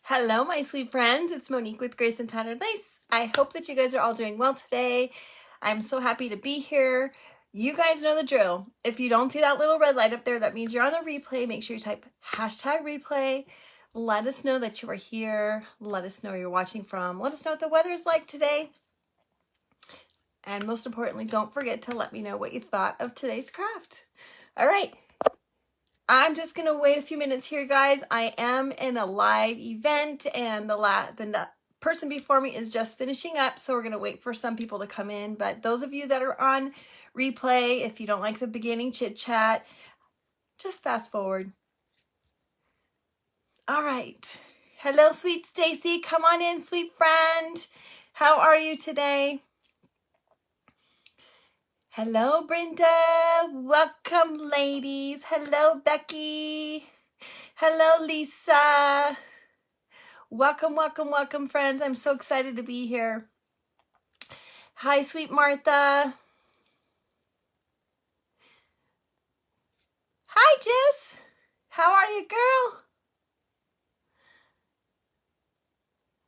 Hello, my sweet friends. It's Monique with Grace and Tattered Lace. I hope that you guys are all doing well today. I'm so happy to be here. You guys know the drill. If you don't see that little red light up there, that means you're on the replay. Make sure you type #replay. Let us know that you are here. Let us know where you're watching from. Let us know what the weather is like today. And most importantly, don't forget to let me know what you thought of today's craft. All right. I'm just going to wait a few minutes here, guys. I am in a live event, and the person before me is just finishing up, so we're going to wait for some people to come in. But those of you that are on replay, if you don't like the beginning chit-chat, just fast forward. All right. Hello, sweet Stacy. Come on in, sweet friend. How are you today? Hello, Brenda. Welcome, ladies. Hello, Becky. Hello, Lisa. Welcome, welcome, welcome, friends. I'm so excited to be here. Hi, sweet Martha. Hi, Jess. How are you, girl?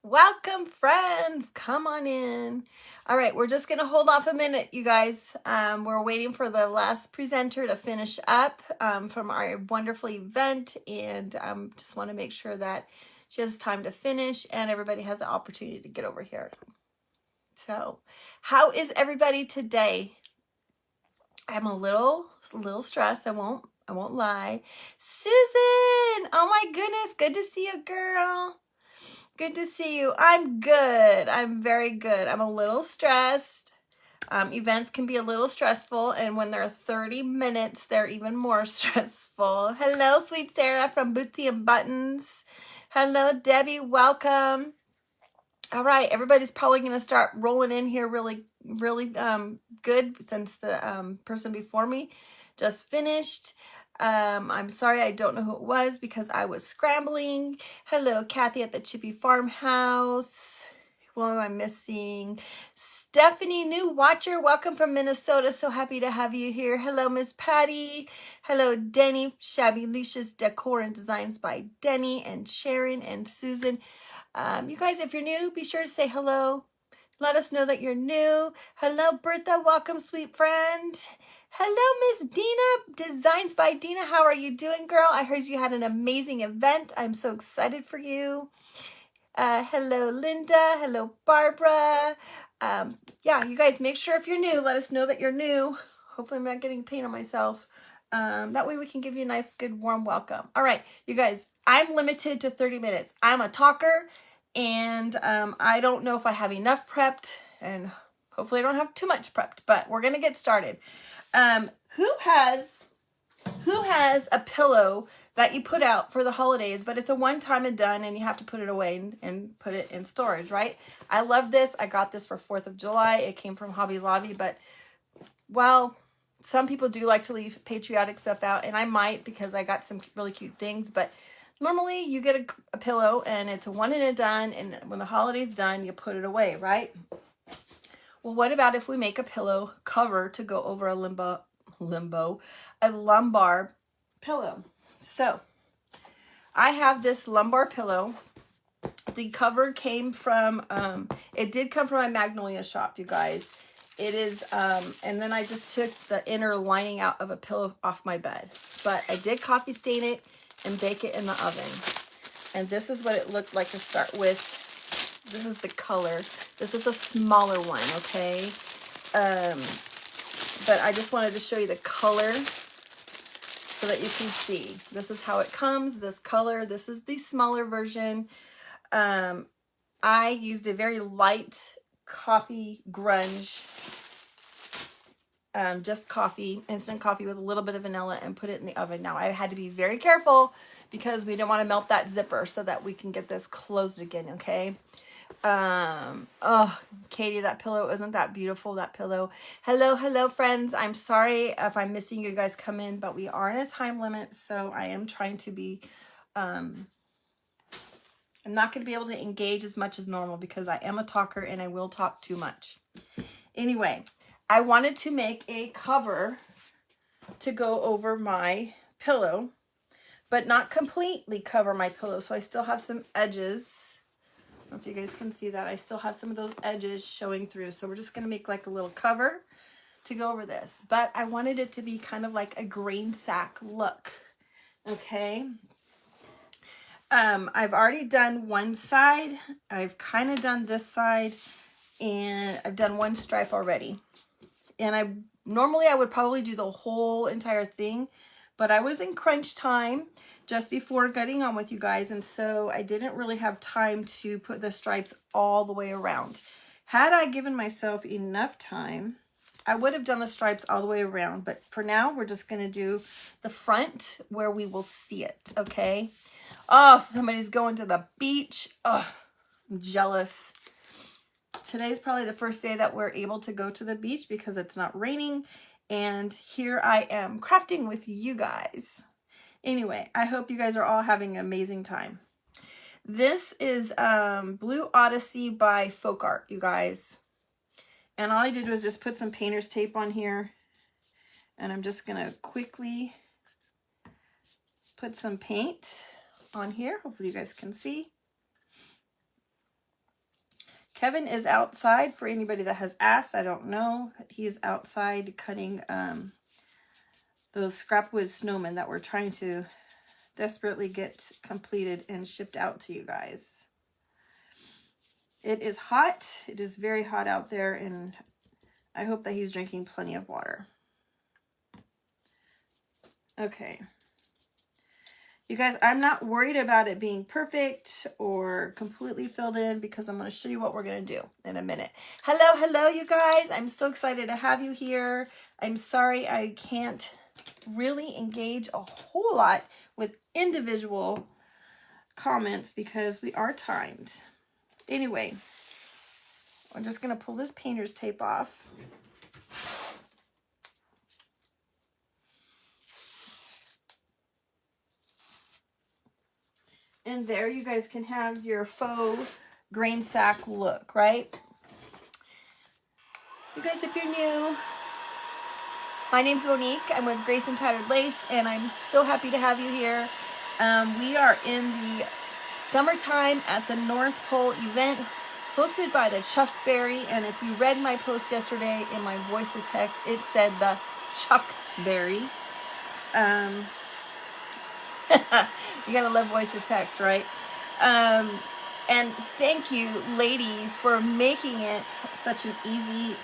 Welcome, friends. Come on in. All right, we're just going to hold off a minute, you guys. We're waiting for the last presenter to finish up from our wonderful event, and just want to make sure that she has time to finish and everybody has the opportunity to get over here. So, how is everybody today? I'm a little stressed. I won't lie. Susan, oh my goodness, good to see you, girl. Good to see you. I'm good. I'm very good. I'm a little stressed. Events can be a little stressful, and when they're 30 minutes, they're even more stressful. Hello, sweet Sarah from Bootsy and Buttons. Hello, Debbie. Welcome. All right, everybody's probably going to start rolling in here really good since the person before me just finished. I'm sorry, I don't know who it was because I was scrambling. Hello, Kathy at the Chippy Farmhouse. Who am I missing? Stephanie, new watcher. Welcome from Minnesota. So happy to have you here. Hello, Miss Patty. Hello, Denny. Shabby Leashes Decor and Designs by Denny and Sharon and Susan. You guys, if you're new, be sure to say hello. Let us know that you're new. Hello, Bertha. Welcome, sweet friend. Hello, Miss Dina. Designs by Dina. How are you doing, girl? I heard you had an amazing event. I'm so excited for you. Hello, Linda. Hello, Barbara. Yeah, you guys, make sure if you're new, let us know that you're new. Hopefully I'm not getting pain on myself. That way we can give you a nice, good, warm welcome. All right, you guys, I'm limited to 30 minutes. I'm a talker, and I don't know if I have enough prepped, and hopefully I don't have too much prepped, but we're going to get started. Who has a pillow that you put out for the holidays, but it's a one-time and done, and you have to put it away and put it in storage, right? I love this. I got this for 4th of July. It came from Hobby Lobby, but, well, some people do like to leave patriotic stuff out, and I might because I got some really cute things, but normally you get a pillow, and it's a one and a done, and when the holiday's done, you put it away, right? Well, what about if we make a pillow cover to go over a lumbar pillow? So I have this lumbar pillow. The cover came from, it did come from my Magnolia shop, you guys. It is, and then I just took the inner lining out of a pillow off my bed. But I did coffee stain it and bake it in the oven. And this is what it looked like to start with. This is the color. This is a smaller one, okay? But I just wanted to show you the color so that you can see. This is how it comes, this color. This is the smaller version. I used a very light coffee grunge, just coffee, instant coffee with a little bit of vanilla, and put it in the oven. Now, I had to be very careful because we didn't want to melt that zipper so that we can get this closed again, okay? Oh, Katie, that pillow, isn't that beautiful, that pillow? Hello, friends. I'm sorry if I'm missing you guys come in, but we are in a time limit, so I am trying to be, I'm not going to be able to engage as much as normal because I am a talker and I will talk too much. Anyway, I wanted to make a cover to go over my pillow but not completely cover my pillow. So I still have some edges. I don't know if you guys can see that. I still have some of those edges showing through. So we're just going to make like a little cover to go over this. But I wanted it to be kind of like a grain sack look. Okay. I've already done one side. I've kind of done this side, and I've done one stripe already. And normally I would probably do the whole entire thing, but I was in crunch time just before getting on with you guys, and so I didn't really have time to put the stripes all the way around. Had I given myself enough time, I would have done the stripes all the way around, but for now we're just going to do the front where we will see it, okay? Oh, somebody's going to the beach. Oh, I'm jealous. Today's probably the first day that we're able to go to the beach because it's not raining. And here I am crafting with you guys. Anyway, I hope you guys are all having an amazing time. This is Blue Odyssey by Folk Art, you guys. And all I did was just put some painter's tape on here. And I'm just going to quickly put some paint on here. Hopefully you guys can see. Kevin is outside, for anybody that has asked. I don't know. He is outside cutting those scrapwood snowmen that we're trying to desperately get completed and shipped out to you guys. It is hot. It is very hot out there, and I hope that he's drinking plenty of water. Okay. You guys, I'm not worried about it being perfect or completely filled in because I'm going to show you what we're going to do in a minute. Hello, hello, you guys. I'm so excited to have you here. I'm sorry I can't really engage a whole lot with individual comments because we are timed. Anyway, I'm just going to pull this painter's tape off. And there you guys can have your faux grain sack look, right? You guys, if you're new, my name's Monique. I'm with Grace and Tattered Lace, and I'm so happy to have you here. We are in the summertime at the North Pole event hosted by the Chuffed Berry. And if you read my post yesterday in my voice to text, it said the Chuffed Berry. You gotta love voice to text, right? And thank you, ladies, for making it such an easy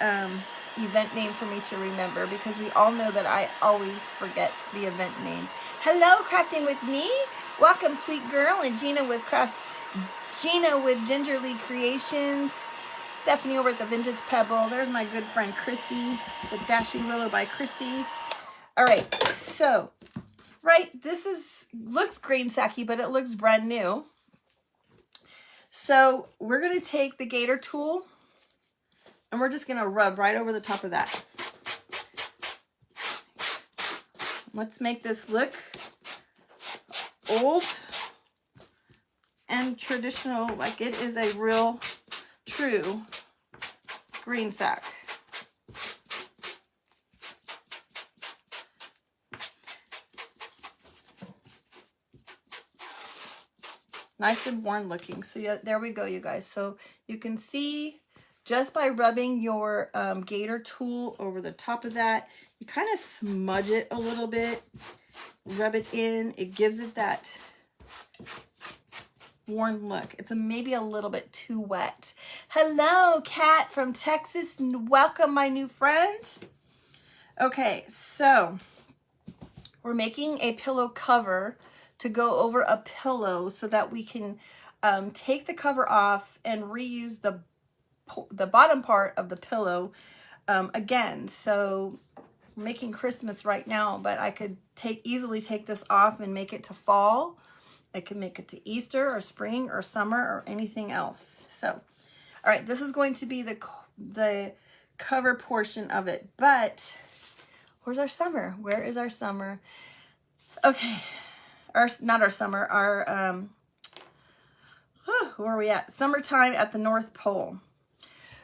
event name for me to remember, because we all know that I always forget the event names. Hello, Crafting with Me. Welcome, sweet girl, and Gina with Gingerly Creations. Stephanie over at the Vintage Pebble. There's my good friend Christy, the Dashing Willow by Christy. All right, so this looks grain sacky, but it looks brand new. So we're going to take the gator tool and we're just going to rub right over the top of that. Let's make this look old and traditional, like it is a real, true green sack. Nice and worn looking. So yeah, there we go, you guys. So you can see just by rubbing your gator tool over the top of that, you kind of smudge it a little bit, rub it in. It gives it that worn look. It's maybe a little bit too wet. Hello, Kat from Texas. Welcome, my new friend. Okay, so we're making a pillow cover to go over a pillow so that we can take the cover off and reuse the bottom part of the pillow again. So we're making Christmas right now, but I could easily take this off and make it to fall. I can make it to Easter or spring or summer or anything else. So, all right, this is going to be the cover portion of it, but where's our summer? Where is our summer? Okay. Not our summer, our, where are we at? Summertime at the North Pole.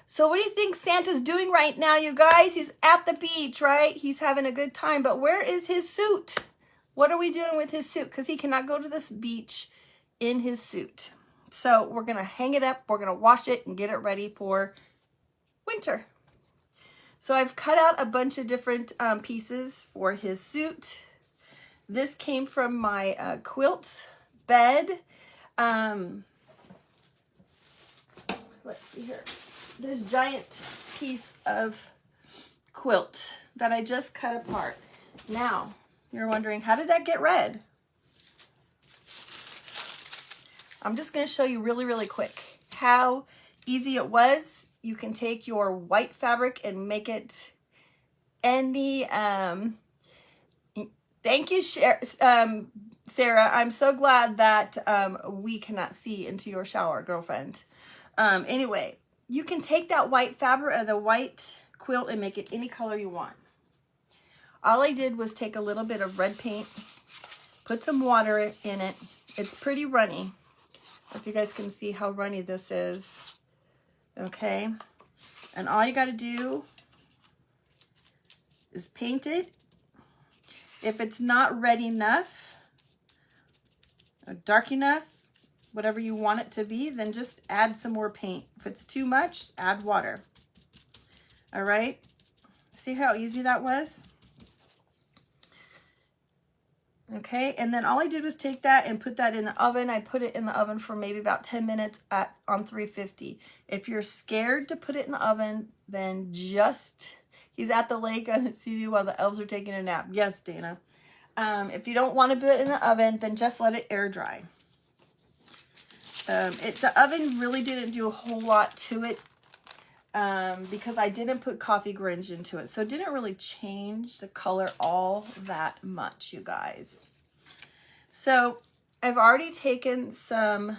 So what do you think Santa's doing right now, you guys? He's at the beach, right? He's having a good time, but where is his suit? What are we doing with his suit? Because he cannot go to this beach in his suit. So we're going to hang it up. We're going to wash it and get it ready for winter. So I've cut out a bunch of different pieces for his suit. This came from my quilt bed. Let's see here. This giant piece of quilt that I just cut apart. Now, you're wondering, how did that get red? I'm just going to show you really, really quick how easy it was. You can take your white fabric and make it any, thank you, Sarah. I'm so glad that we cannot see into your shower, girlfriend. Anyway, you can take that white fabric, the white quilt, and make it any color you want. All I did was take a little bit of red paint, put some water in it. It's pretty runny. If you guys can see how runny this is. Okay. And all you got to do is paint it. If it's not red enough, or dark enough, whatever you want it to be, then just add some more paint. If it's too much, add water. All right. See how easy that was? Okay, and then all I did was take that and put that in the oven. I put it in the oven for maybe about 10 minutes on 350. If you're scared to put it in the oven, then just, he's at the lake on his CD while the elves are taking a nap. Yes, Dana. If you don't want to put it in the oven, then just let it air dry. The oven really didn't do a whole lot to it because I didn't put coffee grounds into it. So it didn't really change the color all that much, you guys. So I've already taken some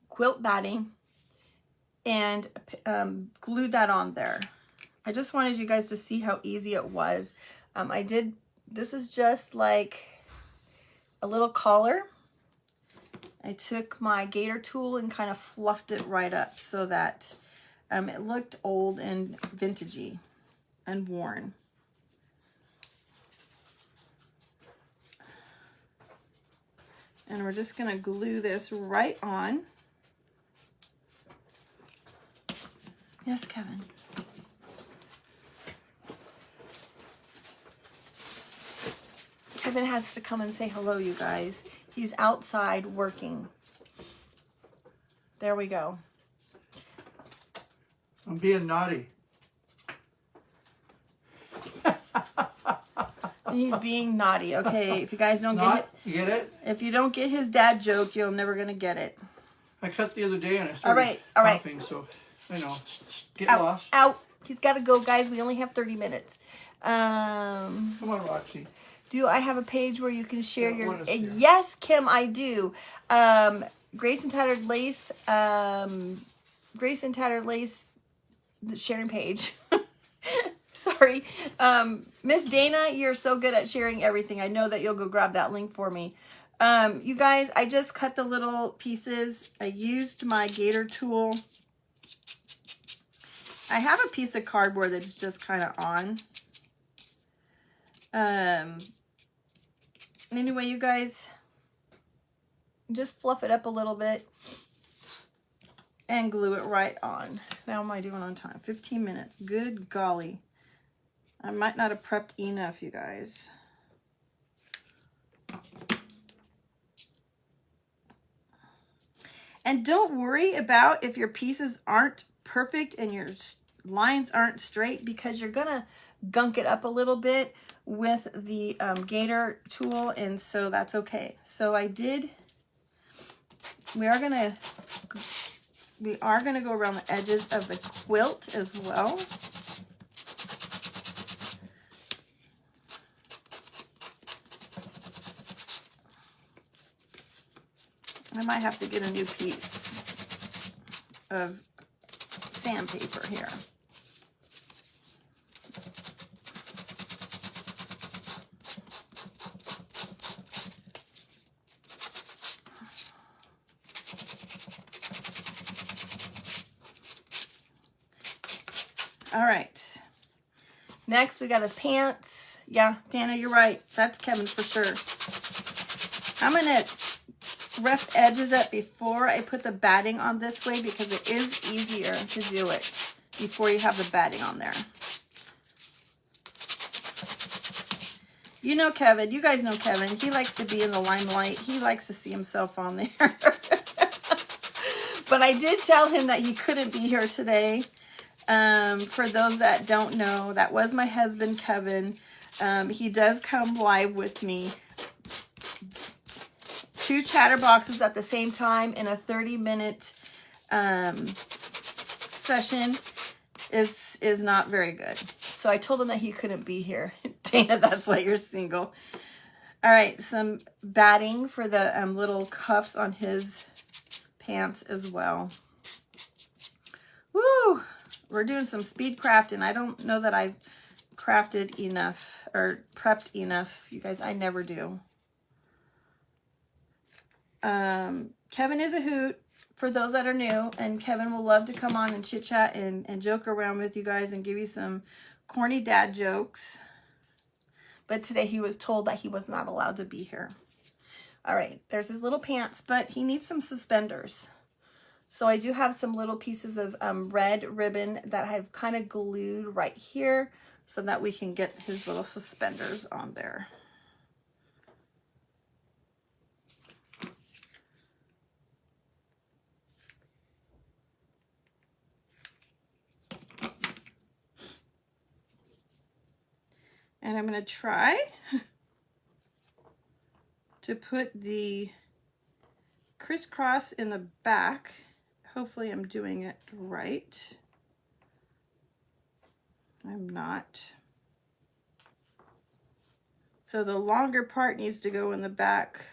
quilt batting and glued that on there. I just wanted you guys to see how easy it was. This is just like a little collar. I took my gator tool and kind of fluffed it right up so that it looked old and vintagey and worn. And we're just going to glue this right on. Yes, Kevin. Kevin has to come and say hello, you guys. He's outside working. There we go. I'm being naughty. He's being naughty. Okay, if you guys don't get it, if you don't get his dad joke, you're never gonna get it. I cut the other day and I started coughing, so I know. Get lost. Out. He's got to go, guys. We only have 30 minutes. Come on, Roxy. Do I have a page where you can share your... Yes, Kim, I do. Grace and Tattered Lace. Grace and Tattered Lace, the sharing page. Sorry. Miss Dana, you're so good at sharing everything. I know that you'll go grab that link for me. You guys, I just cut the little pieces. I used my gator tool. I have a piece of cardboard that's just kind of on. Anyway, you guys, just fluff it up a little bit and glue it right on. Now, am I doing on time? 15 minutes. Good golly. I might not have prepped enough, you guys. And don't worry about if your pieces aren't perfect and your lines aren't straight, because you're going to gunk it up a little bit with the gator tool, and so that's okay. So we are gonna go around the edges of the quilt as well. I might have to get a new piece of sandpaper here. All right, next we got his pants. Yeah, Dana, you're right. That's Kevin for sure. I'm going to rough edges it before I put the batting on this way because it is easier to do it before you have the batting on there. You know Kevin. You guys know Kevin. He likes to be in the limelight. He likes to see himself on there. But I did tell him that he couldn't be here today. For those that don't know, that was my husband, Kevin. He does come live with me. 2 chatterboxes at the same time in a 30-minute session is not very good. So I told him that he couldn't be here. Dana, that's why you're single. All right, some batting for the little cuffs on his pants as well. Woo! We're doing some speed crafting. I don't know that I've crafted enough or prepped enough. You guys, I never do. Kevin is a hoot for those that are new, and Kevin will love to come on and chit chat and joke around with you guys and give you some corny dad jokes. But today he was told that he was not allowed to be here. All right, there's his little pants, but he needs some suspenders. So I do have some little pieces of red ribbon that I've kind of glued right here so that we can get his little suspenders on there. And I'm going to try to put the crisscross in the back. Hopefully I'm doing it right. I'm not. So the longer part needs to go in the back.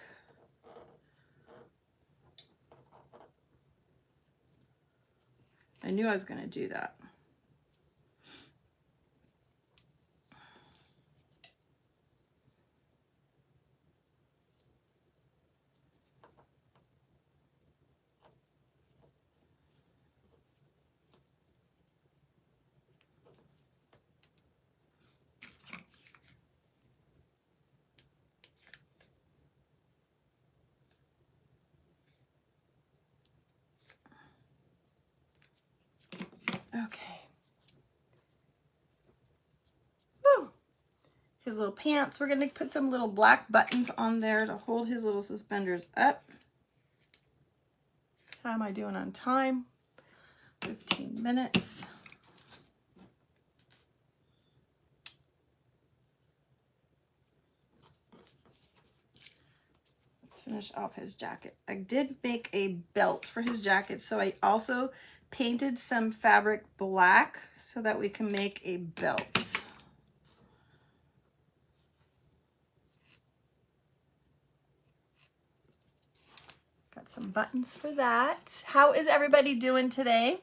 I knew I was going to do that. Okay. Woo. His little pants. We're going to put some little black buttons on there to hold his little suspenders up. How am I doing on time? 15 minutes. Let's finish off his jacket. I did make a belt for his jacket, so I also painted some fabric black so that we can make a belt. Got some buttons for that. How is everybody doing today?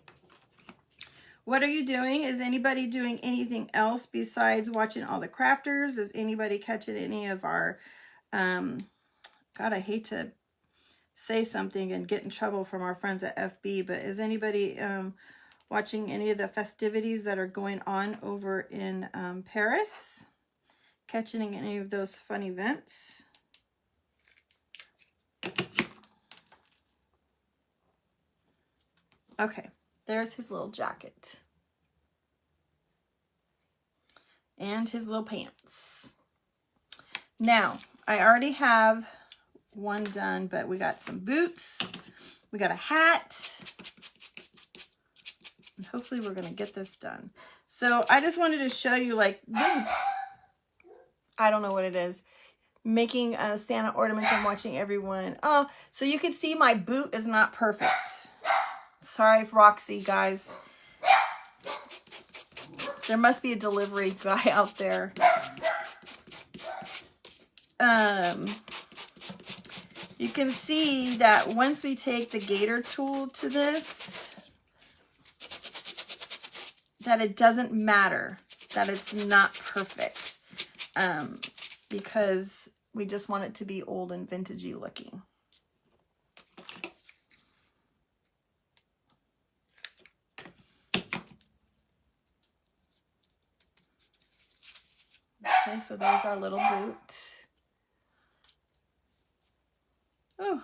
What are you doing? Is anybody doing anything else besides watching all the crafters? Is anybody catching any of our, God, I hate to say something and get in trouble from our friends at FB, but is anybody watching any of the festivities that are going on over in Paris? Catching any of those fun events? Okay, there's his little jacket. And his little pants. Now, I already have one done, but we got some boots. We got a hat. And hopefully we're going to get this done. So I just wanted to show you like this. I don't know what it is. Making Santa ornaments and watching everyone. Oh, so you can see my boot is not perfect. Sorry, Roxy, guys. There must be a delivery guy out there. You can see that once we take the gator tool to this, that it doesn't matter that it's not perfect, because we just want it to be old and vintagey looking. Okay, so there's our little boot. Oh,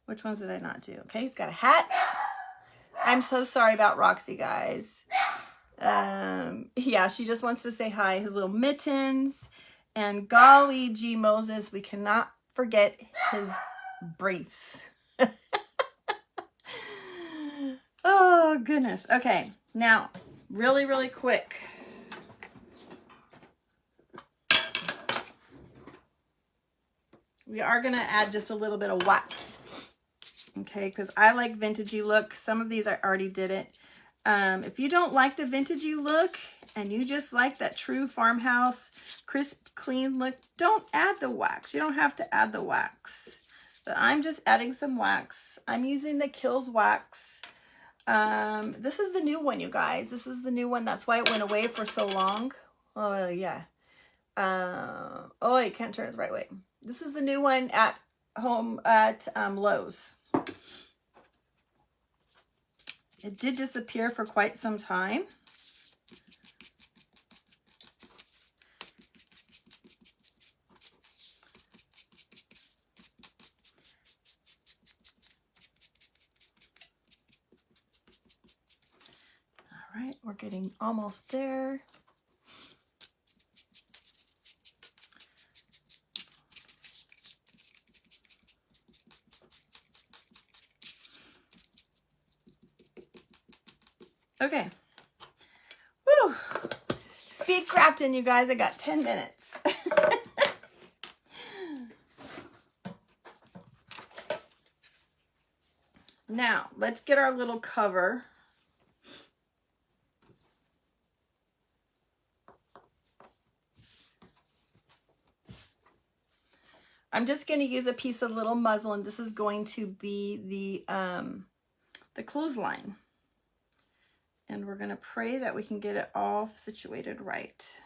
which ones did I not do? Okay, he's got a hat. I'm so sorry about Roxy, guys. Yeah, she just wants to say hi. His little mittens. And golly gee Moses, we cannot forget his briefs. Oh, goodness. Okay, now, really, really quick. We are going to add just a little bit of wax. Okay, because I like vintagey look. Some of these I already did it. If you don't like the vintagey look and you just like that true farmhouse, crisp, clean look, don't add the wax. You don't have to add the wax. But I'm just adding some wax. I'm using the Kills wax. This is the new one, you guys. This is the new one. That's why it went away for so long. Oh, yeah. Oh, you can't turn it the right way. This is the new one at home at Lowe's. It did disappear for quite some time. All right, we're getting almost there. Okay. Woo. Speed crafting, you guys. I got 10 minutes. Now, let's get our little cover. I'm just going to use a piece of little muslin. This is going to be the clothesline. And we're going to pray that we can get it all situated right.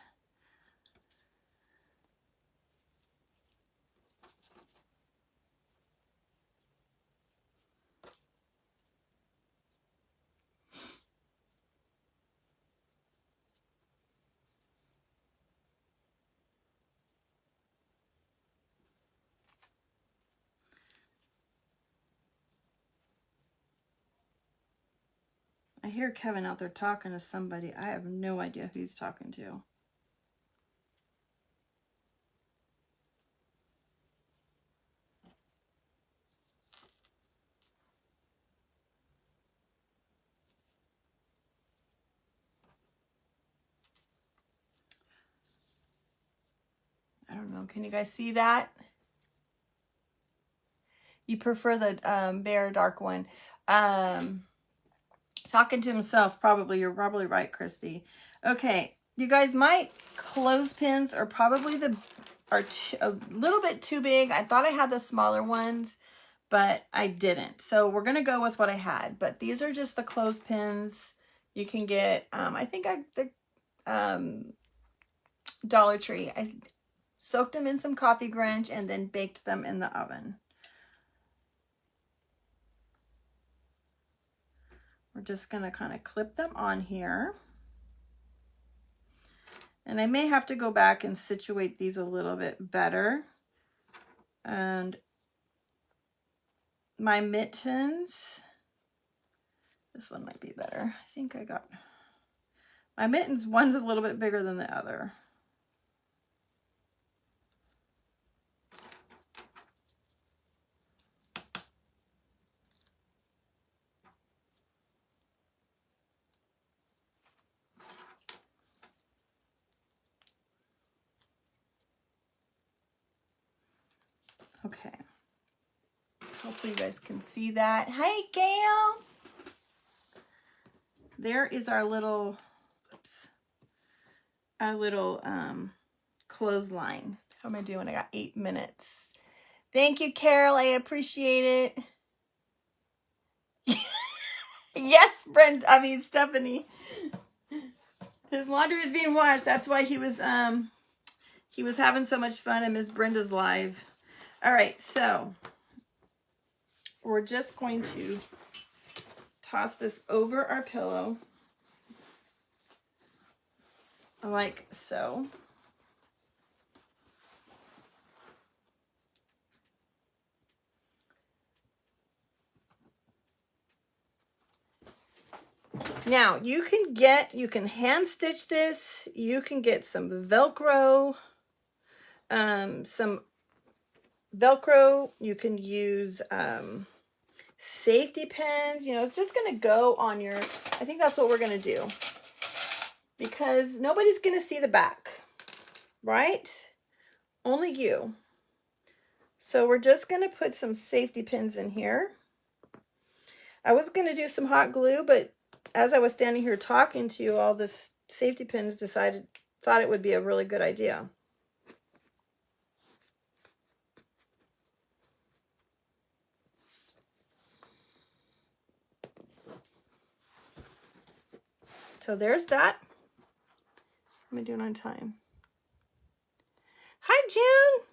I hear Kevin out there talking to somebody. I have no idea who he's talking to. I don't know. Can you guys see that? You prefer the bare dark one. Talking to himself, probably. You're probably right, Christy. Okay, you guys, my clothespins are probably a little bit too big. I thought I had the smaller ones, but I didn't. So we're gonna go with what I had. But these are just the clothespins you can get. I think the Dollar Tree. I soaked them in some coffee grinch and then baked them in the oven. We're just going to kind of clip them on here. And I may have to go back and situate these a little bit better. And my mittens, this one might be better. I think I got, my mittens, one's a little bit bigger than the other. Okay. Hopefully you guys can see that. Hey, Gail. There is our little, oops, our little clothesline. How am I doing? I got 8 minutes. Thank you, Carol. I appreciate it. Yes, Stephanie. His laundry is being washed. That's why he was having so much fun in Miss Brenda's live. All right, so we're just going to toss this over our pillow like so. Now you can hand stitch this. You can get some Velcro. You can use safety pins. You know, it's just going to go on your, I think that's what we're going to do. Because nobody's going to see the back, right? Only you. So we're just going to put some safety pins in here. I was going to do some hot glue, but as I was standing here talking to you, all this safety pins thought it would be a really good idea. So there's that. What am I doing on time? Hi, June.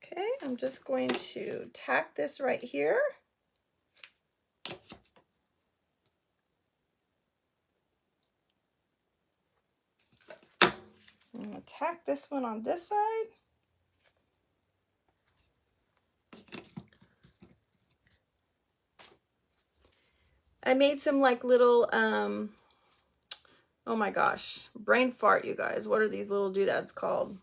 Okay, I'm just going to tack this right here. I'm going to tack this one on this side. I made some like little, oh my gosh, brain fart, you guys. What are these little doodads called?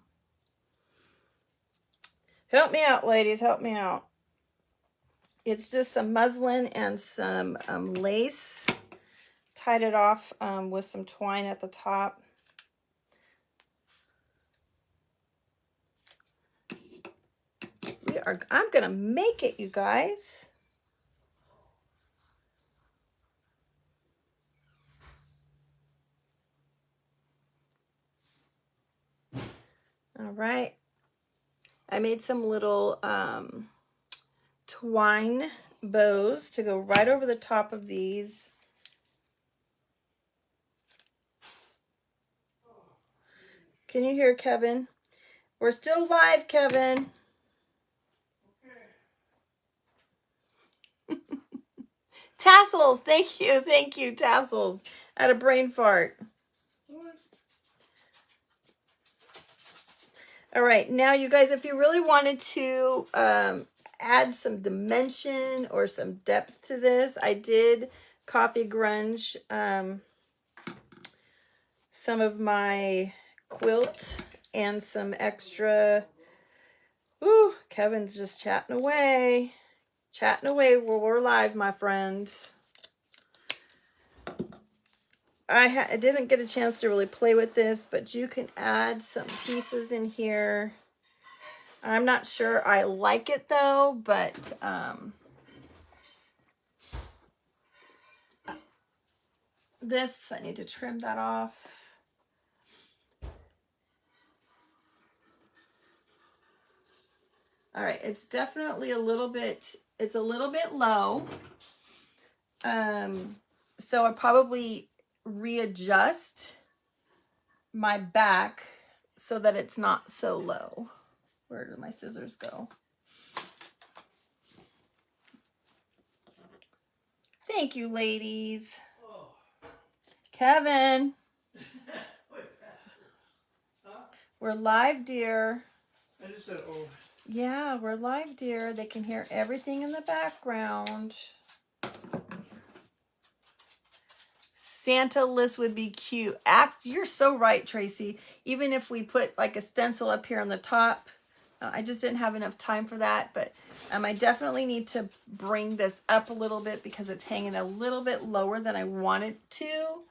Help me out, ladies, help me out. It's just some muslin and some lace. Tied it off with some twine at the top. I'm gonna make it, you guys. All right. I made some little twine bows to go right over the top of these. Can you hear Kevin? We're still live, Kevin. Okay. Tassels, thank you, tassels. I had a brain fart. What? All right, now you guys, if you really wanted to add some dimension or some depth to this, I did coffee grunge some of my quilt and some extra. Ooh, Kevin's just chatting away while we're live, my friends. I didn't get a chance to really play with this, but you can add some pieces in here. I'm not sure I like it though, but this, I need to trim that off. All right, it's definitely a little bit low. So I probably readjust my back so that it's not so low. Where did my scissors go? Thank you, ladies. Oh. Kevin. We're live, dear. I just said, oh. Yeah, we're live, dear. They can hear everything in the background. Santa list would be cute. You're so right, Tracy. Even if we put like a stencil up here on the top, I just didn't have enough time for that. But I definitely need to bring this up a little bit because it's hanging a little bit lower than I want it to.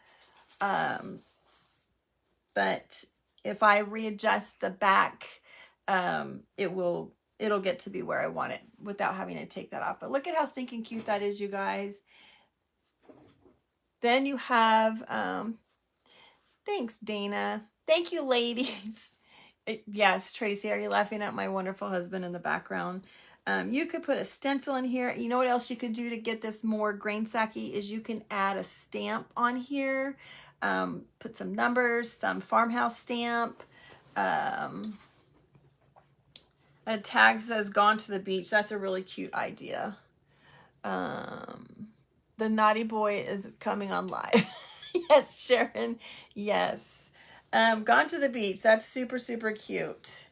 But if I readjust the back, it'll get to be where I want it without having to take that off. But look at how stinking cute that is, you guys. Then you have, thanks, Dana. Thank you, ladies. Yes, Tracy, are you laughing at my wonderful husband in the background? You could put a stencil in here. You know what else you could do to get this more grain sacky is you can add a stamp on here. Put some numbers, some farmhouse stamp. A tag says gone to the beach. That's a really cute idea. The naughty boy is coming on live. Yes, Sharon. Yes. Gone to the beach. That's super, super cute.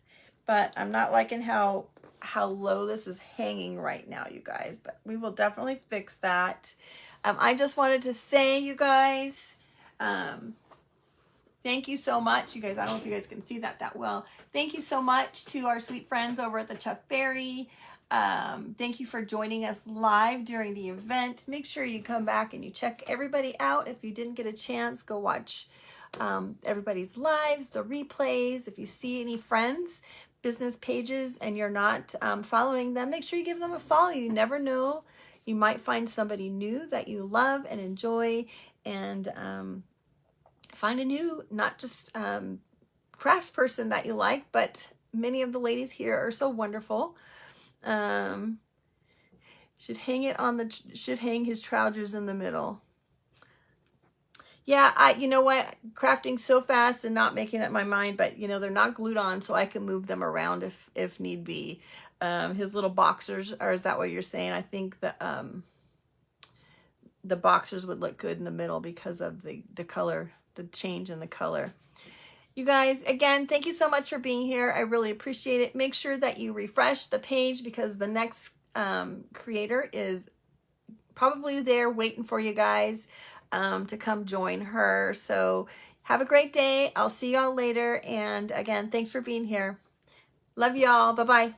but I'm not liking how low this is hanging right now, you guys, but we will definitely fix that. I just wanted to say, you guys, thank you so much, you guys. I don't know if you guys can see that well. Thank you so much to our sweet friends over at the Chuffed Berry. Thank you for joining us live during the event. Make sure you come back and you check everybody out. If you didn't get a chance, go watch everybody's lives, the replays. If you see any friends, business pages, and you're not following them, make sure you give them a follow. You never know. You might find somebody new that you love and enjoy, and find a new, not just craft person that you like, but many of the ladies here are so wonderful. Should hang it on the, should hang his trousers in the middle. Yeah, you know what? Crafting so fast and not making up my mind, but you know, they're not glued on, so I can move them around if need be. His little boxers, or is that what you're saying? I think the boxers would look good in the middle because of the color, the change in the color. You guys, again, thank you so much for being here. I really appreciate it. Make sure that you refresh the page because the next creator is probably there waiting for you guys to come join her. So have a great day. I'll see y'all later. And again, thanks for being here. Love y'all. Bye-bye.